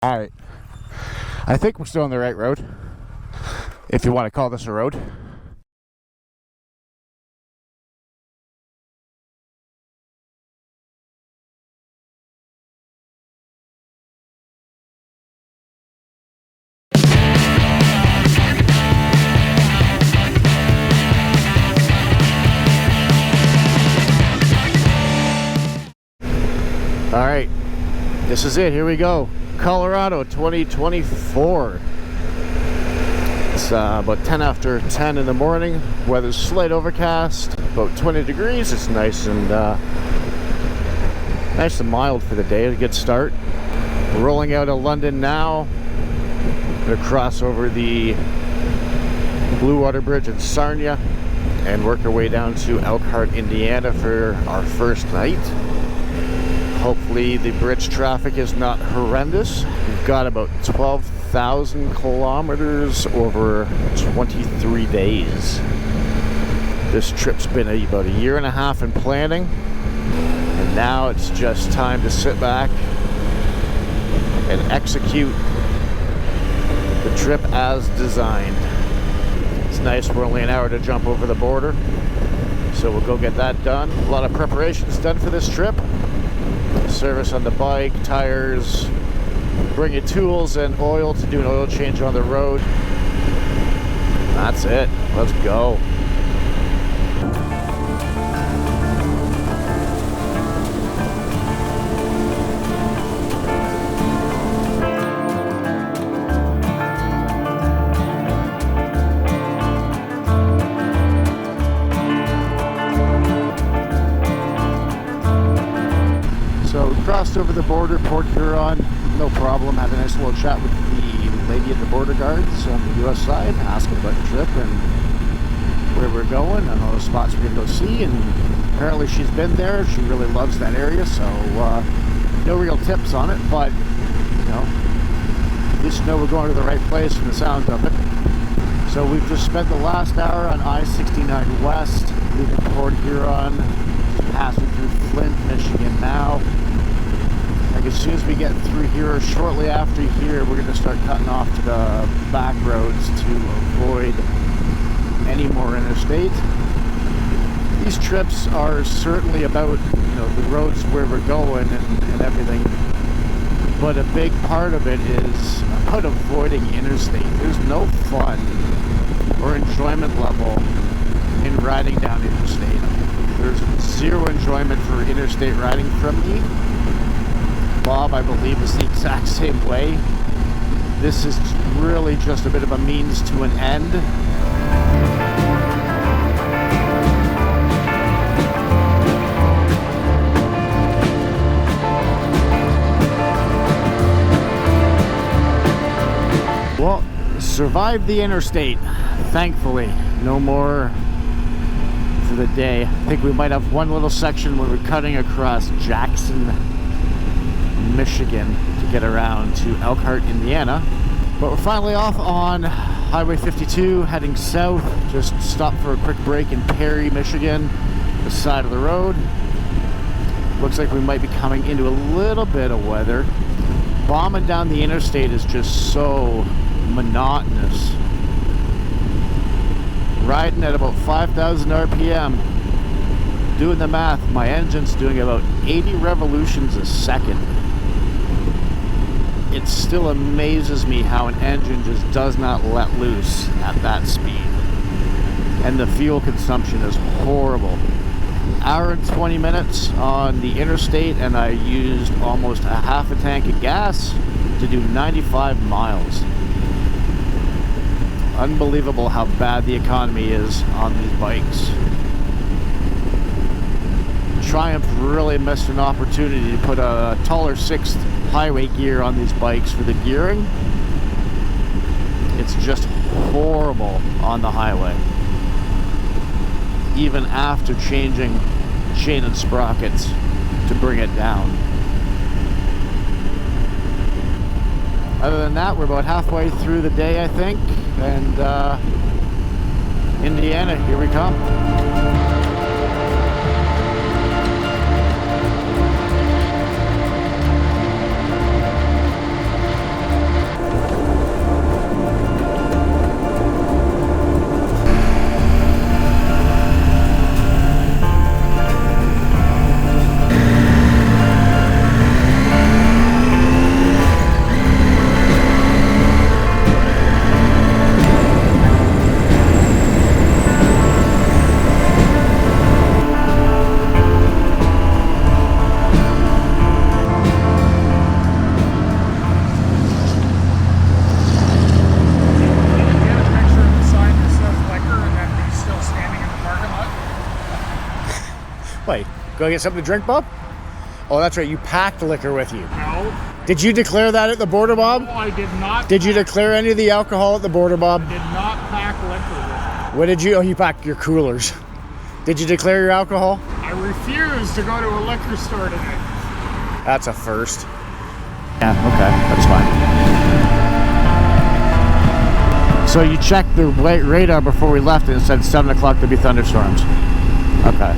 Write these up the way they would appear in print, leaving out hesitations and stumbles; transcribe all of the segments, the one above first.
Alright, I think we're still on the right road, if you want to call this a road. Alright, this is it, here we go. Colorado 2024. It's about 10 after 10 in the morning. Weather's slight overcast, about 20 degrees. It's nice and mild for the day. A good start. We're rolling out of London now. We're gonna cross over the Blue Water Bridge in Sarnia and work our way down to Elkhart, Indiana for our first night. Hopefully the bridge traffic is not horrendous. We've got about 12,000 kilometers over 23 days. This trip's been about a year and a half in planning, and now it's just time to sit back and execute the trip as designed. It's nice, we're only an hour to jump over the border, so we'll go get that done. A lot of preparations done for this trip. Service on the bike, tires, bring your tools and oil to do an oil change on the road. That's it. Let's go. Crossed over the border, Port Huron, no problem. Had a nice little chat with the lady at the border guards on the US side, asking about the trip and where we're going and all the spots we're going to go see. And apparently she's been there. She really loves that area, so no real tips on it, but you know, at least know we're going to the right place from the sound of it. So we've just spent the last hour on I-69 West, leaving Port Huron, passing through Flint, Michigan now. Like as soon as we get through here, or shortly after here, we're going to start cutting off to the back roads to avoid any more interstate. These trips are certainly about, you know, the roads where we're going and everything, but a big part of it is about avoiding interstate. There's no fun or enjoyment level in riding down interstate. There's zero enjoyment for interstate riding from me. Bob, I believe, is the exact same way. This is really just a bit of a means to an end. Well, survived the interstate, thankfully. No more for the day. I think we might have one little section where we're cutting across Jackson, Michigan to get around to Elkhart, Indiana. But we're finally off on Highway 52 heading south. Just stopped for a quick break in Perry, Michigan, the side of the road. Looks like we might be coming into a little bit of weather. Bombing down the interstate is just so monotonous. Riding at about 5,000 RPM. Doing the math, my engine's doing about 80 revolutions a second. It still amazes me how an engine just does not let loose at that speed. And the fuel consumption is horrible. Hour and 20 minutes on the interstate, and I used almost a half a tank of gas to do 95 miles. Unbelievable how bad the economy is on these bikes. Triumph really missed an opportunity to put a taller 6th highway gear on these bikes for the gearing. It's just horrible on the highway, even after changing chain and sprockets to bring it down. Other than that, we're about halfway through the day, I think, and Indiana, here we come. Go get something to drink, Bob? Oh, that's right. You packed liquor with you. No. Did you declare that at the border, Bob? No, I did not. Did you declare any of the alcohol at the border, Bob? I did not pack liquor with me. What did you? Oh, you packed your coolers. Did you declare your alcohol? I refuse to go to a liquor store today. That's a first. Yeah, okay, that's fine. So you checked the radar before we left and it said 7 o'clock there'd be thunderstorms. Okay.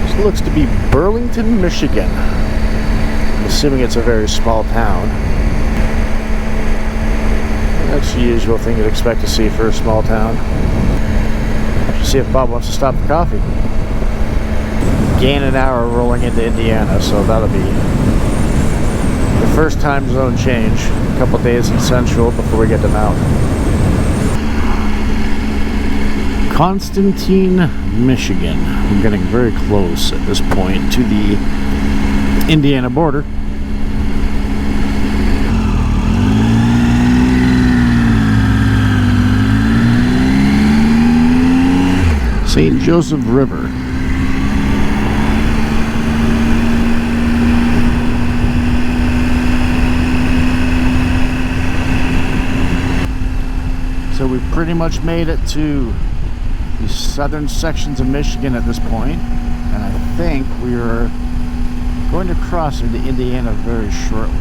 This looks to be Burlington, Michigan. Assuming it's a very small town. That's the usual thing you'd expect to see for a small town. Let's see if Bob wants to stop for coffee. Gain an hour rolling into Indiana, so that'll be the first time zone change. A couple days in Central before we get to Mountain. Constantine, Michigan. We're getting very close at this point to the Indiana border. St. Joseph River. So we've pretty much made it to the southern sections of Michigan at this point, and I think we are going to cross into Indiana very shortly.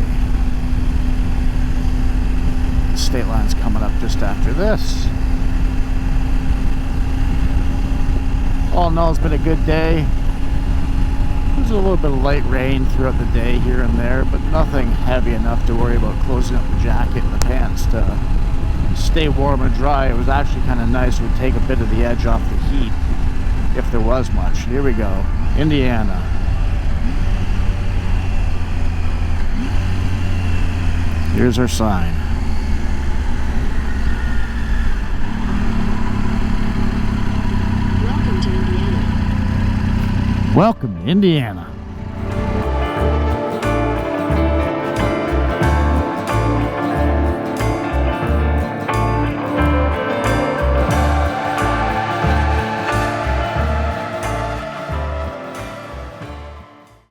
The state line's coming up just after this. All in all, it's been a good day. There's a little bit of light rain throughout the day here and there, but nothing heavy enough to worry about closing up the jacket and the pants to stay warm and dry. It was actually kind of nice. It would take a bit of the edge off the heat if there was much. Here we go, Indiana. Here's our sign. Welcome to Indiana. Welcome to Indiana.